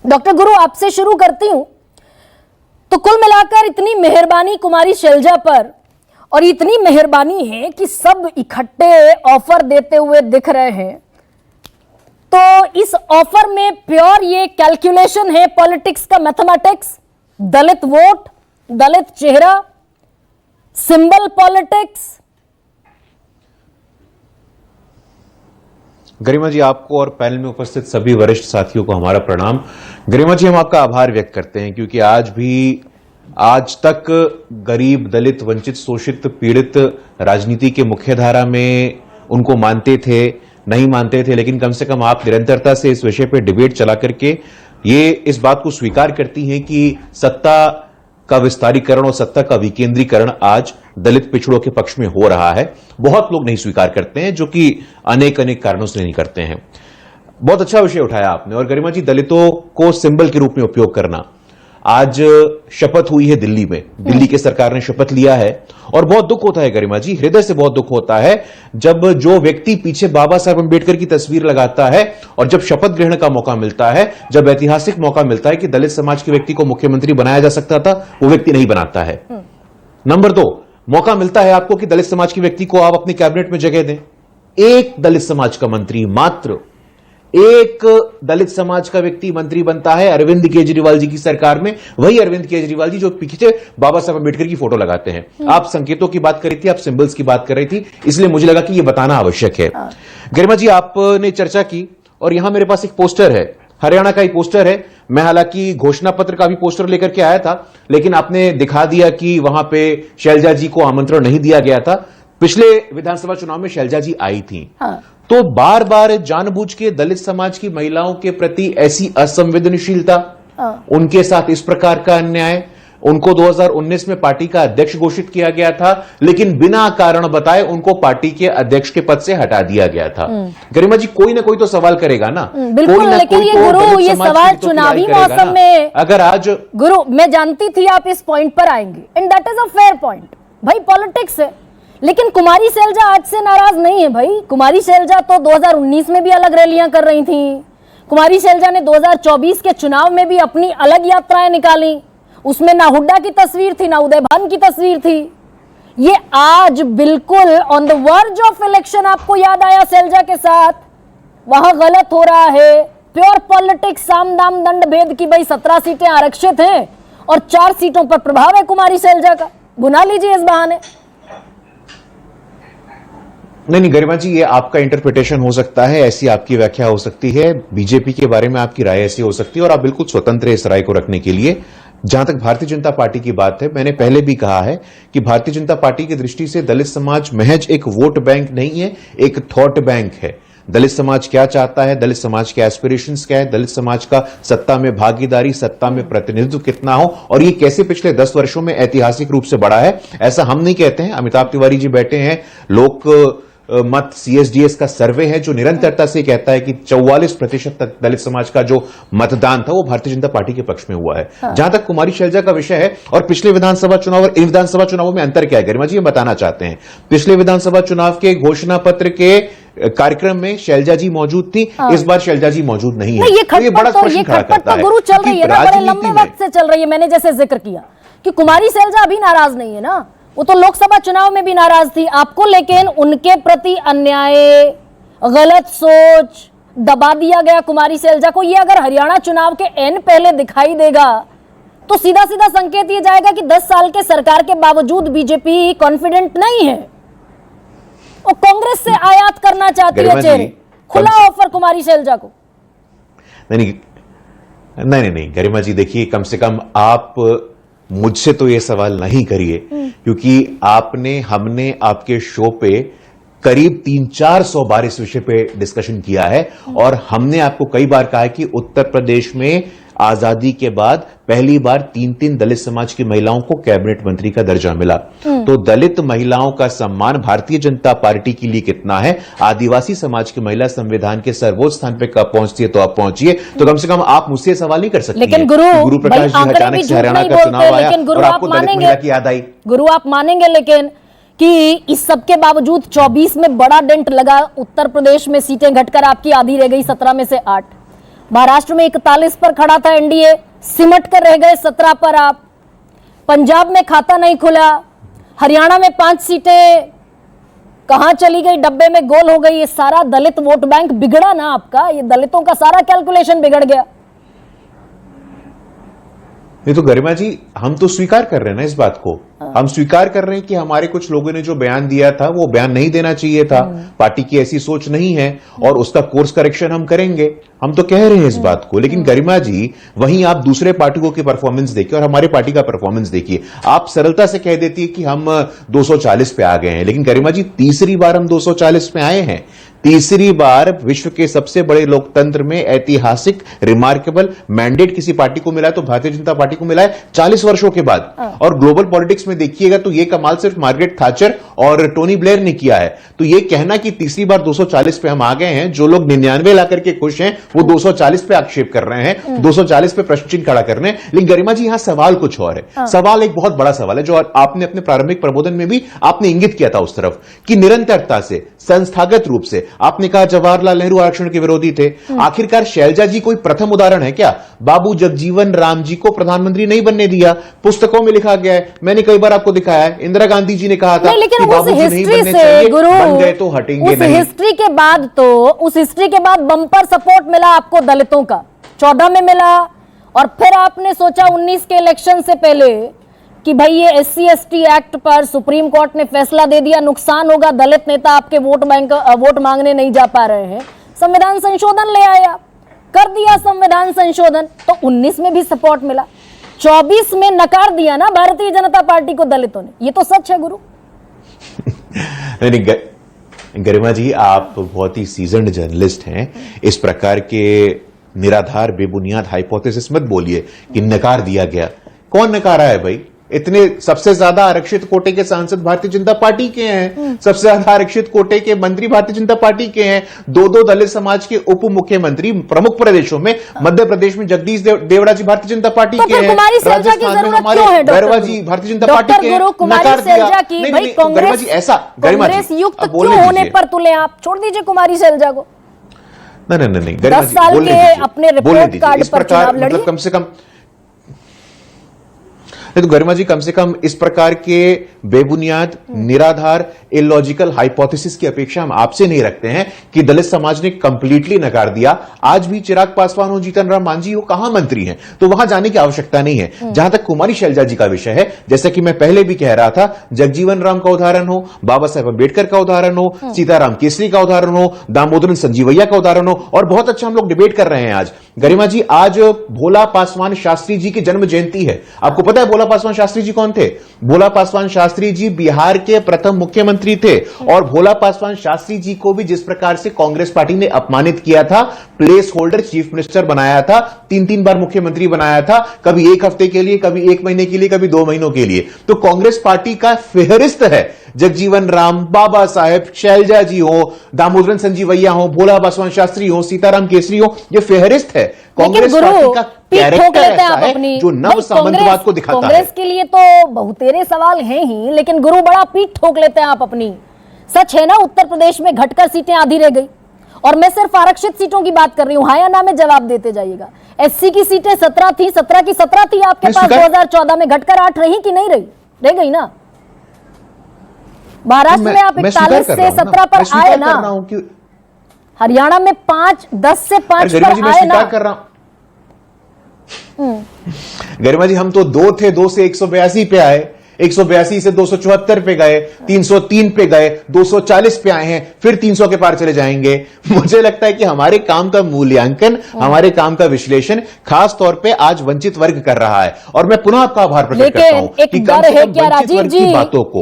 Doctor गुरु, आपसे शुरू करती हूं। तो कुल मिलाकर इतनी मेहरबानी कुमारी शैलजा पर, और इतनी मेहरबानी है कि सब इकट्ठे ऑफर देते हुए दिख रहे हैं, तो इस ऑफर में प्योर ये कैलकुलेशन है पॉलिटिक्स का, मैथमेटिक्स, दलित वोट, दलित चेहरा, सिंबल पॉलिटिक्स। गरिमा जी, आपको और पैनल में उपस्थित सभी वरिष्ठ साथियों को हमारा प्रणाम। गरिमा जी, हम आपका आभार व्यक्त करते हैं क्योंकि आज तक गरीब, दलित, वंचित, शोषित, पीड़ित राजनीति के मुख्यधारा में उनको मानते थे, नहीं मानते थे, लेकिन कम से कम आप निरंतरता से इस विषय पर डिबेट चला करके ये इस बात को स्वीकार करती हैं कि सत्ता का विस्तारीकरण और सत्ता का विकेंद्रीकरण आज दलित पिछड़ों के पक्ष में हो रहा है। बहुत लोग नहीं स्वीकार करते हैं, जो कि अनेक कारणों से नहीं करते हैं। बहुत अच्छा विषय उठाया आपने। और गरिमा जी, दलितों को सिंबल के रूप में उपयोग करना, आज शपथ हुई है दिल्ली में, दिल्ली की सरकार ने शपथ लिया है और बहुत दुख होता है गरिमा जी, हृदय से बहुत दुख होता है जब जो व्यक्ति पीछे बाबा साहब अंबेडकर की तस्वीर लगाता है और जब शपथ ग्रहण का मौका मिलता है, जब ऐतिहासिक मौका मिलता है कि दलित समाज के व्यक्ति को मुख्यमंत्री बनाया जा सकता था, वो व्यक्ति नहीं बनाता है। नंबर 2, मौका मिलता है आपको कि दलित समाज के व्यक्ति को आप अपनी कैबिनेट में जगह दें, एक दलित समाज का मंत्री, मात्र एक दलित समाज का व्यक्ति मंत्री बनता है अरविंद केजरीवाल जी की सरकार में। वही अरविंद केजरीवाल जी जो पीछे बाबा साहब अंबेडकर की फोटो लगाते हैं। आप संकेतों की बात कर रही थी, आप सिंबल्स की बात कर रही थी, इसलिए मुझे लगा कि यह बताना आवश्यक है। गरिमा जी, आपने चर्चा की और यहां मेरे पास एक पोस्टर है, हरियाणा का ही पोस्टर है। मैं हालांकि घोषणा पत्र का भी पोस्टर लेकर के आया था, लेकिन आपने दिखा दिया कि वहां पे शैलजा जी को आमंत्रण नहीं दिया गया था। पिछले विधानसभा चुनाव में शैलजा जी आई थी। तो बार बार जानबूझ के दलित समाज की महिलाओं के प्रति ऐसी असंवेदनशीलता, उनके साथ इस प्रकार का अन्याय, उनको 2019 में पार्टी का अध्यक्ष घोषित किया गया था, लेकिन बिना कारण बताए उनको पार्टी के अध्यक्ष के पद से हटा दिया गया था। गरिमा जी, कोई ना कोई तो सवाल करेगा ना। बिल्कुल, लेकिन ये गुरु, ये सवाल चुनावी मौसम में, अगर आज गुरु, मैं जानती थी आप इस पॉइंट पर आएंगे, and that is a fair point. भाई पॉलिटिक्स है, लेकिन कुमारी शैलजा आज से नाराज नहीं है। भाई कुमारी शैलजा तो 2019 में भी अलग रैलियां कर रही थी। कुमारी शैलजा ने 2024 के चुनाव में भी अपनी अलग यात्राएं निकाली, उसमें ना हुड्डा की तस्वीर थी, ना उदय भान की तस्वीर थी। ये आज बिल्कुल on the verge of election आपको याद आया शैलजा के साथ, वहां गलत हो रहा है। प्योर पॉलिटिक्स, साम दाम दंड भेद की। भाई 17 सीटें आरक्षित हैं और 4 सीटों पर प्रभाव है कुमारी शैलजा का, भुना लीजिए इस बहाने। नहीं गरिमा जी, ये आपका इंटरप्रिटेशन हो सकता है, ऐसी आपकी व्याख्या हो सकती है, बीजेपी के बारे में आपकी राय ऐसी हो सकती है और आप बिल्कुल स्वतंत्र है इस राय को रखने के लिए। जहां तक भारतीय जनता पार्टी की बात है, मैंने पहले भी कहा है कि भारतीय जनता पार्टी की दृष्टि से दलित समाज महज एक वोट बैंक नहीं है, एक थॉट बैंक है। दलित समाज क्या चाहता है, दलित समाज के एस्पिरेशंस क्या है, दलित समाज का सत्ता में भागीदारी, सत्ता में प्रतिनिधित्व कितना हो और ये कैसे पिछले 10 वर्षों में ऐतिहासिक रूप से बढ़ा है। ऐसा हम नहीं कहते हैं, अमिताभ तिवारी जी बैठे हैं, लोक मत CSDS का सर्वे है जो निरंतरता से कहता है कि 44% तक दलित समाज का जो मतदान था वो भारतीय जनता पार्टी के पक्ष में हुआ है। जहां तक कुमारी शैलजा का विषय है और पिछले विधानसभा चुनाव और इन विधानसभा चुनावों में अंतर क्या है, गरिमा जी ये बताना चाहते हैं। पिछले विधानसभा चुनाव के घोषणा पत्र के कार्यक्रम में शैलजा जी मौजूद थी, इस बार शैलजा जी मौजूद नहीं है। ये बड़ा प्रश्न खड़ा करता है। गुरु चल रही है ना, बड़े लंबे वक्त से चल रही है। मैंने जैसे जिक्र किया कि कुमारी शैलजा अभी नाराज नहीं है ना, वो तो लोकसभा चुनाव में भी नाराज थी आपको, लेकिन उनके प्रति अन्याय, गलत सोच दबा दिया गया कुमारी शैलजा को। ये अगर हरियाणा चुनाव के एन पहले दिखाई देगा तो सीधा सीधा संकेत ये जाएगा कि 10 साल के सरकार के बावजूद बीजेपी कॉन्फिडेंट नहीं है और कांग्रेस से आयात करना चाहती है चेहरे। खुला ऑफर कुमारी शैलजा को। नहीं गरिमा जी, देखिए कम से कम आप मुझसे तो ये सवाल नहीं करिए, क्योंकि हमने आपके शो पे करीब 300-400 बार इस विषय पे डिस्कशन किया है और हमने आपको कई बार कहा है कि उत्तर प्रदेश में आजादी के बाद पहली बार 3 दलित समाज की महिलाओं को कैबिनेट मंत्री का दर्जा मिला। तो दलित महिलाओं का सम्मान भारतीय जनता पार्टी के लिए कितना है, आदिवासी समाज की महिला संविधान के सर्वोच्च स्थान पे कब पहुंचती है तो आप पहुंचिए। तो कम से कम आप मुझसे सवाल नहीं कर सकते। लेकिन गुरु प्रकाश जी अचानक से हरियाणा का चुनाव आया और आपको दलित महिला की याद आई। गुरु आप मानेंगे लेकिन कि इस सब के बावजूद 24 में बड़ा डेंट लगा, उत्तर प्रदेश में सीटें घटकर आपकी आधी रह गई, 17 में से 8। महाराष्ट्र में 41 पर खड़ा था एनडीए, सिमट कर रह गए 17 पर आप। पंजाब में खाता नहीं खुला, हरियाणा में 5 सीटें कहां चली गई, डब्बे में गोल हो गई। ये सारा दलित वोट बैंक बिगड़ा ना आपका, ये दलितों का सारा कैलकुलेशन बिगड़ गया। नहीं तो गरिमा जी, हम तो स्वीकार कर रहे हैं ना इस बात को। हम स्वीकार कर रहे हैं कि हमारे कुछ लोगों ने जो बयान दिया था वो बयान नहीं देना चाहिए था, पार्टी की ऐसी सोच नहीं है और उसका कोर्स करेक्शन हम करेंगे। हम तो कह रहे हैं इस बात को। लेकिन गरिमा जी, वहीं आप दूसरे पार्टियों की परफॉर्मेंस देखिए और हमारे पार्टी का परफॉर्मेंस देखिए। आप सरलता से कह देती है कि हम 240 पे आ गए हैं, लेकिन गरिमा जी तीसरी बार हम 240 पे आए हैं। तीसरी बार विश्व के सबसे बड़े लोकतंत्र में ऐतिहासिक रिमार्केबल मैंडेट किसी पार्टी को मिला है तो भारतीय जनता पार्टी को मिला है 40 वर्षों के बाद। और ग्लोबल पॉलिटिक्स में देखिएगा तो यह कमाल सिर्फ मार्gaरेट थाचर और टोनी ब्लेयर ने किया है। तो यह कहना कि तीसरी बार 240 पे हम आ गए हैं, जो लोग 99 ला करके खुश हैं वो 240 पे आक्षेप कर रहे हैं, 240 पे प्रश्न चिन्ह खड़ा कर रहे हैं। लेकिन गरिमा जी, यहां सवाल कुछ और है। सवाल एक बहुत बड़ा सवाल है जो आपने अपने प्रारंभिक प्रबोधन में भी आपने इंगित किया था उस तरफ कि निरंतरता से, संस्थागत रूप से आपने कहा जवाहरलाल नेहरू आरक्षण के विरोधी थे। आखिरकार शैलजा जी कोई प्रथम उदाहरण है क्या? बाबू जगजीवन राम जी को प्रधानमंत्री नहीं बनने दिया, पुस्तकों में लिखा गया है, मैंने कई बार आपको दिखाया है। इंदिरा गांधी जी ने कहा था कि बाबू जी नहीं बनने चाहिए, बन गए तो हटेंगे नहीं। हिस्ट्री के बाद तो उस हिस्ट्री के बाद बम्पर सपोर्ट मिला आपको दलितों का, 14 में मिला। और फिर आपने सोचा 19 के इलेक्शन से पहले कि भाई ये SC ST एक्ट पर सुप्रीम कोर्ट ने फैसला दे दिया, नुकसान होगा, दलित नेता आपके वोट मांगने नहीं जा पा रहे हैं, संविधान संशोधन ले आया, कर दिया संविधान संशोधन, तो 19 में भी सपोर्ट मिला, 24 में नकार दिया ना भारतीय जनता पार्टी को दलितों ने। ये तो सच है गुरु। नहीं, गरिमा जी, आप बहुत ही सीजन्ड जर्नलिस्ट हैं। इस प्रकार के निराधार बेबुनियाद हाइपोथेसिस मत बोलिए कि नकार दिया गया। कौन नकारा है भाई? इतने सबसे ज्यादा आरक्षित कोटे के सांसद भारतीय जनता पार्टी के हैं, सबसे ज्यादा आरक्षित कोटे के मंत्री भारतीय जनता पार्टी के हैं, 2 दलित समाज के उप मुख्यमंत्री प्रमुख प्रदेशों में, मध्य प्रदेश में जगदीश देवड़ा जी भारतीय जनता पार्टी के हैं, राजस्थान में हमारे भैरवा जी भारतीय जनता पार्टी के हैं। नकार दिया गरिमा जी, ऐसा कांग्रेस युक्त क्यों होने पर तुले आप? छोड़ दीजिए कुमारी शैलजा को। नहीं, 10 साल के अपने रिपोर्ट कार्ड पर चुनाव लड़िए। कम से कम तो गरिमा जी, कम से कम इस प्रकार के बेबुनियाद, निराधार, इलॉजिकल हाइपोथेसिस की अपेक्षा हम आपसे नहीं रखते हैं कि दलित समाज ने कंप्लीटली नकार दिया। आज भी चिराग पासवान हो, जीतन राम मांझी हो, कहां मंत्री हैं, तो वहां जाने की आवश्यकता नहीं है। जहां तक कुमारी शैलजा जी का विषय है, जैसा कि मैं पहले भी कह रहा था, जगजीवन राम का उदाहरण हो, बाबा साहेब अम्बेडकर का उदाहरण हो, सीताराम केसरी का उदाहरण हो, दामोदरन संजीवैया का उदाहरण हो, और बहुत अच्छा हम लोग डिबेट कर रहे हैं आज। गरिमा जी, आज भोला पासवान शास्त्री जी की जन्म जयंती है। आपको पता है भोला पासवान शास्त्री जी कौन थे? भोला पासवान शास्त्री जी बिहार के प्रथम मुख्यमंत्री थे। और भोला पासवान शास्त्री जी को भी जिस प्रकार से कांग्रेस पार्टी ने अपमानित किया था, प्लेस होल्डर चीफ मिनिस्टर बनाया था, 3 बार मुख्यमंत्री बनाया था, कभी 1 हफ्ते के लिए, कभी 1 महीने के लिए, कभी 2 महीनों के लिए। तो कांग्रेस पार्टी का फेहरिस्त है जगजीवन राम, बाबा साहेब, शैलजा जी हो, दामोदरन संजीवैया हो, भोला पासवान शास्त्री हो, सीताराम केसरी हो, ये फेहरिस्त है। कांग्रेस पार्टी का कैरेक्टर ऐसा है जो नव संबंधवाद को दिखाता है। कांग्रेस के लिए तो बहुतेरे सवाल हैं ही, लेकिन गुरु बड़ा पीठ ठोक लेते हैं आप अपनी। सच है ना, उत्तर प्रदेश में घटकर सीटें आधी रह गई, और मैं सिर्फ आरक्षित सीटों की बात कर रही हूं, हाँ या ना में जवाब देते जाइएगा। SC की सीटें 17 थी, 17 की 17 थी आपके पास 2014 में, घटकर 8 रही कि नहीं रही? रह गई ना। महाराष्ट्र में आप 41 से 17 पर आए ना, हरियाणा में 10 से 5 पर आए ना। गरिमा जी, हम तो 2 थे, 2 से 182 पे आए, 182 से 274 पे गए, 303 पे गए, 240 पे आए हैं, फिर 300 के पार चले जाएंगे। मुझे लगता है कि हमारे काम का मूल्यांकन, हमारे काम का विश्लेषण खास तौर पे आज वंचित वर्ग कर रहा है। और मैं पुनः आपका आभार प्रकट करता हूं कि कम से कम वंचित वर्ग की बातों को